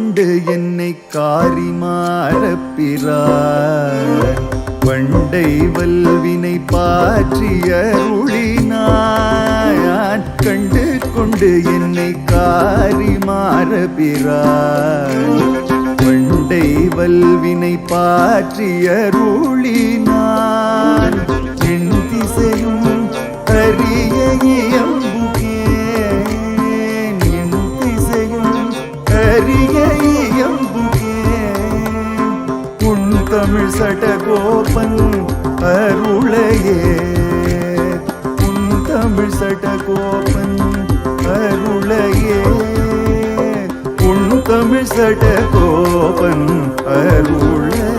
கொண்டு என்னை காரிமாறப்பிறார் பண்டை வல்வினை பாற்றியருளினான் கண்டு கொண்டு என்னை காரிமாறப்பிறார் பண்டை வல்வினை பாற்றியருளினான் என் திசையும் அறிய இயம்புகேன் என் திசையும் அறிய இயம்புகேன் உன் தமிழ் சடகோபன் அருளையே உன் தமிழ் சடகோபன் அருளையே உன் தமிழ் சடகோபன் அருளையே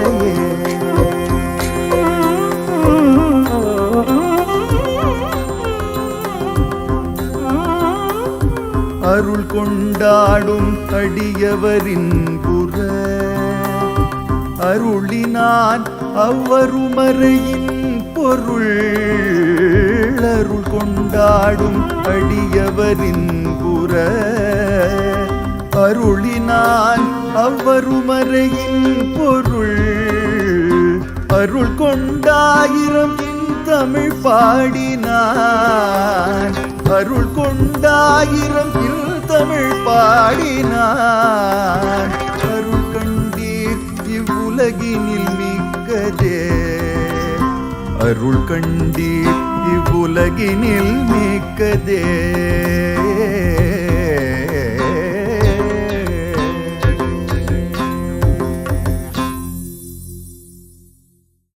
அருள் கொண்டாடும் அடியவரின் புற அருளினான் அவ்வருமறையின் பொருள் அருள் கொண்டாடும் அடியவரின் புற அருளினான் அவ்வருமறையின் பொருள் அருள் கொண்டாயிரம் தமிழ் பாடினான் அருள் கொண்டாயிரம் தமிழ் பாடினான் அருள் கண்டீர் இவ்வுலகினில் மிக்கதே அருள் கண்டீர் இவ்வுலகினில் மிக்கதே